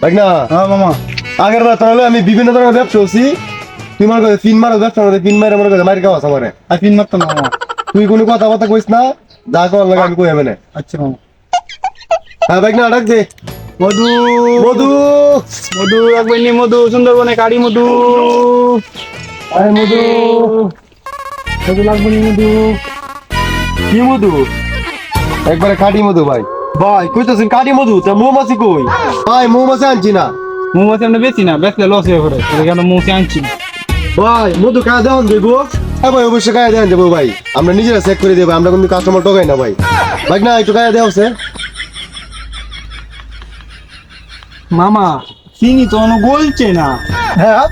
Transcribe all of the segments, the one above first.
দেখ না মামা আগের বার তাহলে আমি বিভিন্ন ধরনের ব্যবসা করছি। তুই মনে করে ফিন মারো ব্যবসা করে ফিন মারে মনে করে মারি খাওয়া আমারে। আর পিন মারতাম না মামা। তুই কোনো কথা কইস না, যা করার লাগে আমি কই হবে না। আচ্ছা মামা। হ্যাঁ দেখ না ডাক দে মধু মধু মধু একবার নি মধু সুন্দরবনে কাড়ি মধু আয় মধু মধু লাগবে নি মধু কি মধু একবারে কাটি মধু ভাই। ভাই কইতেছেন কাটি মধু তা মৌমাছি কই? ভাই মৌমাছি আনছি না মৌমাছি আমরা বেশি না বেচলে লস হয়ে পড়ে এখানে মৌমাছি আনছি না। ভাই মধু কাজ দেওয়ান দেবো। হ্যাঁ ভাই অবশ্যই কাজ দেওয়ান দেবো ভাই, আমরা নিজেরা চেক করে দেবো, আমরা কিন্তু কাস্টমার ঠকাই না ভাই। ভাই না একটু কাজ দেওয়া আছে। মামা চিনি তো অন্য গলছে না। হ্যাঁ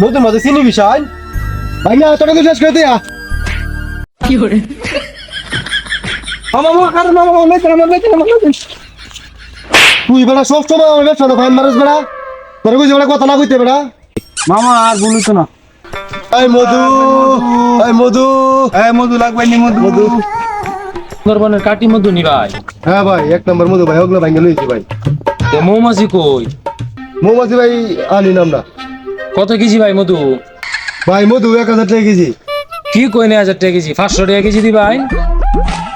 নতুন মাঝে চিনি বিষয় ভাই না তোকে তো শেষ করে দেয়া। মামা মামা আরে মামা মামা লেতে তুই বেড়া সব সময় আমার ব্যবসা ফাইন মারস বেড়া, তোর কইছে বেড়া কথা না কইতে বেড়া। মামা আর বলিস না। এই মধু এই মধু মধু লাগবে নি মধু মধু। সুন্দরবনের কাটি মধু নি ভাই। হ্যাঁ ভাই এক নম্বর মধু ভাই, ওগুলো ভাঙ্গে লইছি ভাই। তো মৌমাছি কই? মৌমাছি ভাই আনি নাম না কত কেজি ভাই মধু? ভাই মধু 1000 টাকা কেজি। কি কই না 1000 টাকা কেজি? 500 টাকা কেজি দি ভাই।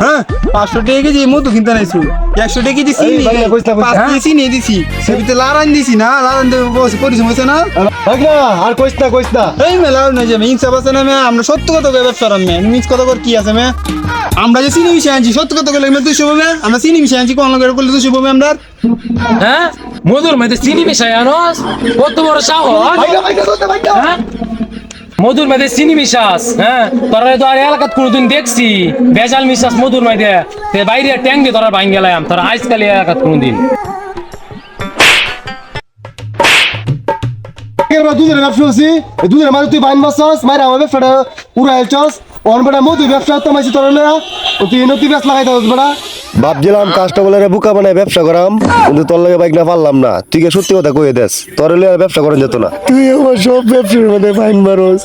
হ্যাঁ 500 টাকা কেজি মধু কিনতে নাইছু 100 টাকা কেজি চিনি এই ভাই, কইস না, কইস না। 5 কেজি চিনি দিছি সেবিতে লারান দিছি না লারান দে পরিশ্রম হইছে না। ভাই না আর কইস না এই মেলা না যে ইনসাফ আছে না মে আমরা সত্য কথা কই ব্যবসা রাম মে মিছ কথা কর কি আছে মে আমরা যে চিনি মিশে আনছি সত্য কথা কইলে মে 200 হবে আমরা চিনি মিশে আনছি কোন লগের করলে 200 হবে আমরা। হ্যাঁ মধুর মধ্যে চিনি মিশাই আনস? কত বড় সাহস! হ্যাঁ মধুর মধ্যে চিনি মিশাস? হ্যাঁ তোরা তো আর এলাকাত কোনদিন দেখছি বেজাল মিশাস মধুর মধ্যে? তে বাইরে ট্যাং দিয়ে তোরা ভাঙ গেলাম, তোরা আজকাল এলাকাত কোনদিন দুধের ব্যবসা করছি, দুধের মাঝে তুই বাইন মারছস মাইরা আমার ব্যবসাটা উড়াইছস। অন বেটা মধু ব্যবসা তো মাইছি তোর না, তুই নতুন ব্যবসা লাগাইতে হস বেটা। ভাবছিলাম কাস্টমারের বুকা বানায় ব্যবসা করাম, কিন্তু তোর লগে বাইক না পারলাম না। তুই কি সত্যি কথা কইয়ে দেস, তোর লগে আর ব্যবসা করেন যেত না। তুই আমার সব ব্যবসার মধ্যে বাইন মারস।